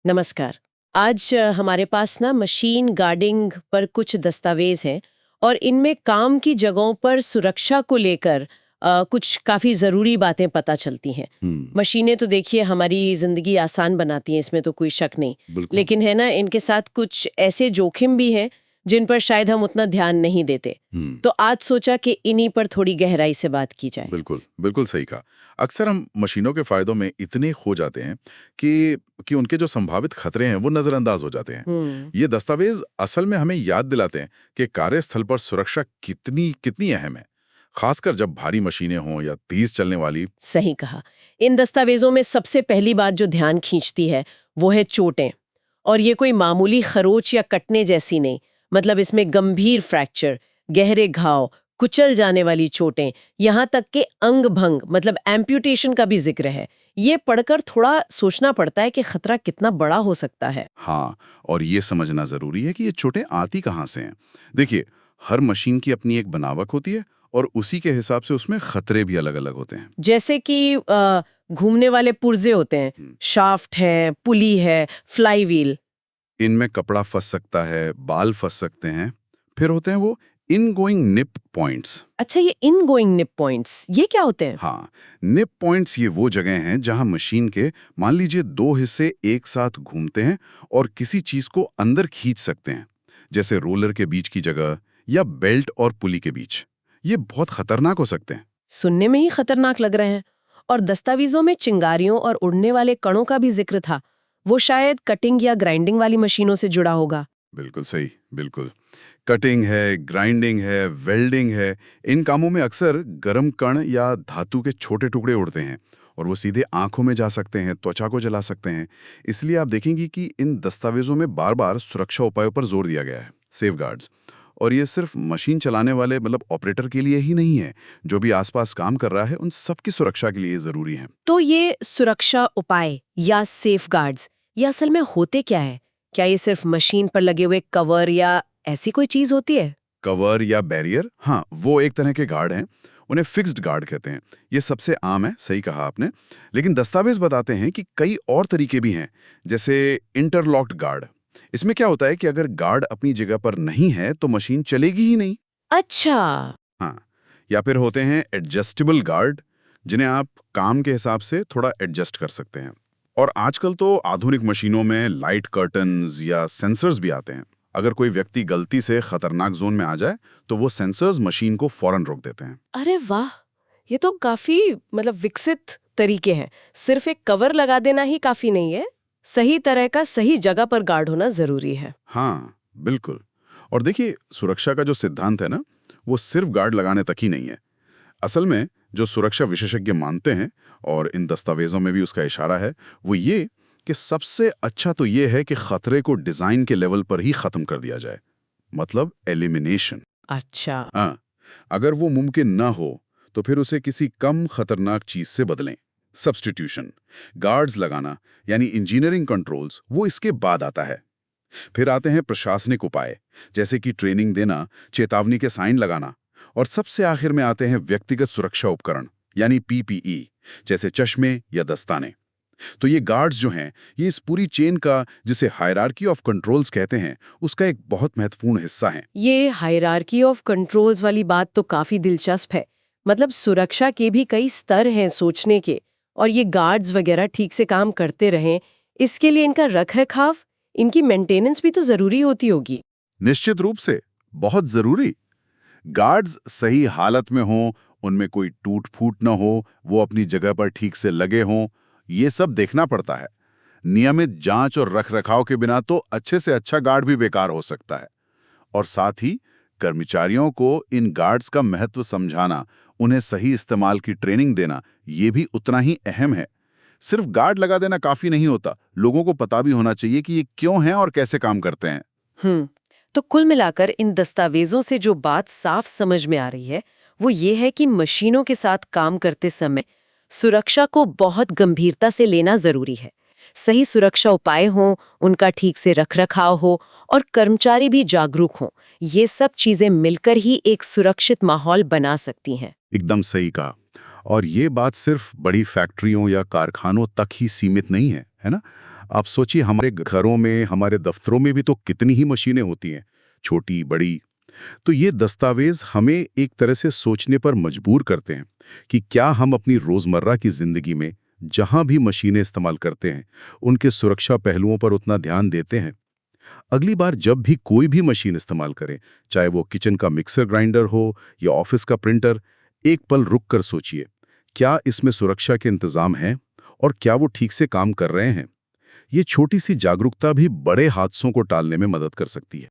नमस्कार। आज हमारे पास ना मशीन गार्डिंग पर कुछ दस्तावेज हैं और इनमें काम की जगहों पर सुरक्षा को लेकर कुछ काफ़ी ज़रूरी बातें पता चलती हैं। हम्म। मशीनें तो देखिए हमारी ज़िंदगी आसान बनाती हैं, इसमें तो कोई शक नहीं। बिल्कुल। लेकिन है ना, इनके साथ कुछ ऐसे जोखिम भी हैं जिन पर शायद हम उतना ध्यान नहीं देते। हम्म। तो आज सोचा कि इन्हीं पर थोड़ी गहराई से बात की जाए। बिल्कुल बिल्कुल सही कहा। अक्सर हम मशीनों के फायदों में इतने खो जाते हैं कि उनके जो संभावित खतरे हैं वो नजरअंदाज हो जाते हैं। हम्म। ये दस्तावेज असल में हमें याद दिलाते हैं कि कार्यस्थल पर सुरक्षा कितनी कितनी अहम है, खासकर जब भारी मशीनें हों या तेज चलने वाली। सही कहा। इन दस्तावेजों में सबसे पहली बात जो ध्यान खींचती है वो है चोटें। और ये कोई मामूली खरोच या कटने जैसी नहीं, मतलब इसमें गंभीर फ्रैक्चर, गहरे घाव, कुचल जाने वाली चोटें, यहाँ तक कि अंग भंग मतलब एम्पुटेशन का भी जिक्र है। ये पढ़कर थोड़ा सोचना पड़ता है कि खतरा कितना बड़ा हो सकता है। हाँ, और ये समझना जरूरी है कि ये चोटें आती कहाँ से हैं। देखिए, हर मशीन की अपनी एक बनावट होती है और उसी के हिसाब से उसमें खतरे भी अलग अलग होते हैं। जैसे कि घूमने वाले पुर्जे होते हैं, शाफ्ट है, पुली है, फ्लाईव्हील। इनमें कपड़ा फंस सकता है, बाल फंस सकते हैं। फिर होते हैं वो इनगोइंग निप पॉइंट्स। अच्छा, ये इनगोइंग निप पॉइंट्स ये क्या होते हैं? हाँ, निप पॉइंट्स ये वो जगह हैं जहां मशीन के मान लीजिए दो हिस्से एक साथ घूमते हैं और किसी चीज को अंदर खींच सकते हैं, जैसे रोलर के बीच की जगह या बेल्ट और पुली के बीच। ये बहुत खतरनाक हो सकते हैं। सुनने में ही खतरनाक लग रहे हैं। और दस्तावेजों में चिंगारियों और उड़ने वाले कणों का भी जिक्र था। वो शायद कटिंग या ग्राइंडिंग वाली मशीनों से जुड़ा होगा। बिल्कुल सही, बिल्कुल। कटिंग है, ग्राइंडिंग है, वेल्डिंग है, इन कामों में अक्सर गर्म कण या धातु के छोटे टुकड़े उड़ते हैं और वो सीधे आंखों में जा सकते हैं, त्वचा को जला सकते हैं। इसलिए आप देखेंगी कि इन दस्तावेजों में बार बार सुरक्षा उपायों पर जोर दिया गया है, सेफगार्ड्स। और ये सिर्फ मशीन चलाने वाले मतलब ऑपरेटर के लिए ही नहीं है, जो भी आसपास काम कर रहा है उन सबकी सुरक्षा के लिए जरूरी है। तो ये सुरक्षा उपाय या सेफगार्ड्स ये असल में होते क्या है? क्या ये सिर्फ मशीन पर लगे हुए कवर या ऐसी कोई चीज होती है? कवर या बैरियर, हाँ, वो एक तरह के गार्ड हैं। उन्हें फिक्स्ड गार्ड कहते हैं। ये सबसे आम है, सही कहा आपने। लेकिन दस्तावेज बताते हैं कि कई और तरीके भी हैं, जैसे इंटरलॉक्ड गार्ड। इसमें क्या होता है कि अगर गार्ड अपनी जगह पर नहीं है तो मशीन चलेगी ही नहीं। अच्छा। हाँ, या फिर होते हैं एडजस्टेबल गार्ड, जिन्हें आप काम के हिसाब से थोड़ा एडजस्ट कर सकते हैं। और आजकल तो आधुनिक मशीनों में लाइट कर्टन्स या सेंसर्स भी आते हैं। अगर कोई व्यक्ति गलती से खतरनाक जोन में आ जाए तो वो सेंसर्स मशीन को फौरन रोक देते हैं। अरे वाह, ये तो काफी मतलब विकसित तरीके हैं। सिर्फ एक कवर लगा देना ही काफी नहीं है, सही तरह का सही जगह पर गार्ड होना जरूरी है। हाँ, बिल्कुल। और देखिए, सुरक्षा का जो सिद्धांत है ना, वो सिर्फ गार्ड लगाने तक ही नहीं है। असल में जो सुरक्षा विशेषज्ञ मानते हैं, और इन दस्तावेजों में भी उसका इशारा है, वो ये कि सबसे अच्छा तो ये है कि खतरे को डिजाइन के लेवल पर ही खत्म कर दिया जाए, मतलब एलिमिनेशन। अच्छा। हाँ, अगर वो मुमकिन ना हो तो फिर उसे किसी कम खतरनाक चीज से बदलें। सब्स्टिट्यूशन, गार्ड्स लगाना यानी इंजीनियरिंग कंट्रोल्स, वो इसके बाद आता है। फिर आते हैं प्रशासनिक उपाय, जैसे कि ट्रेनिंग देना, चेतावनी के साइन लगाना। और सबसे आखिर में आते हैं व्यक्तिगत सुरक्षा उपकरण यानी पीपीई, जैसे चश्मे या दस्ताने। तो ये गार्ड्स जो हैं, ये इस पूरी चेन का, जिसे हायरार्की ऑफ कंट्रोल्स कहते हैं, उसका एक बहुत महत्वपूर्ण हिस्सा है। ये हायरार्की ऑफ कंट्रोल्स वाली बात तो काफी दिलचस्प है। मतलब सुरक्षा के भी कई स्तर हैं सोचने के, और ये गार्ड्स वगैरह ठीक से काम करते रहें, इसके लिए इनका रखरखाव, इनकी मेंटेनेंस भी तो जरूरी होती होगी। निश्चित रूप से, बहुत जरूरी। गार्ड्स सही हालत में हों, उनमें कोई टूट फूट न हो, वो अपनी जगह पर ठीक से लगे हों, ये सब देखना पड़ता है। नियमित जांच और रखरखाव के बिना तो अच्छे से अच्छा गार्ड भी बेकार हो सकता है। और साथ ही कर्मचारियों को इन गार्ड्स का महत्व समझाना, उन्हें सही इस्तेमाल की ट्रेनिंग देना, ये भी उतना ही अहम है। सिर्फ गार्ड लगा देना काफी नहीं होता, लोगों को पता भी होना चाहिए कि ये क्यों हैं और कैसे काम करते हैं। तो कुल मिलाकर इन दस्तावेजों से जो बात साफ समझ में आ रही है वो ये है कि मशीनों के साथ काम करते समय सुरक्षा को बहुत गंभीरता से लेना जरूरी है। सही सुरक्षा उपाय हों, उनका ठीक से रखरखाव हो और कर्मचारी भी जागरूक हों। ये सब चीजें मिलकर ही एक सुरक्षित माहौल बना सकती हैं। एकदम सही कहा। और ये बात सिर्फ बड़ी फैक्ट्रियों या कारखानों तक ही सीमित नहीं है, है ना? आप सोचिए, हमारे घरों में, हमारे दफ्तरों में भी तो कितनी ही मशीनें होती हैं, छोटी बड़ी। तो ये दस्तावेज हमें एक तरह से सोचने पर मजबूर करते हैं कि क्या हम अपनी रोजमर्रा की जिंदगी में जहां भी मशीनें इस्तेमाल करते हैं, उनके सुरक्षा पहलुओं पर उतना ध्यान देते हैं। अगली बार जब भी कोई भी मशीन इस्तेमाल करें, चाहे वो किचन का मिक्सर ग्राइंडर हो या ऑफिस का प्रिंटर, एक पल रुक कर सोचिए, क्या इसमें सुरक्षा के इंतजाम हैं और क्या वो ठीक से काम कर रहे हैं। ये छोटी सी जागरूकता भी बड़े हादसों को टालने में मदद कर सकती है।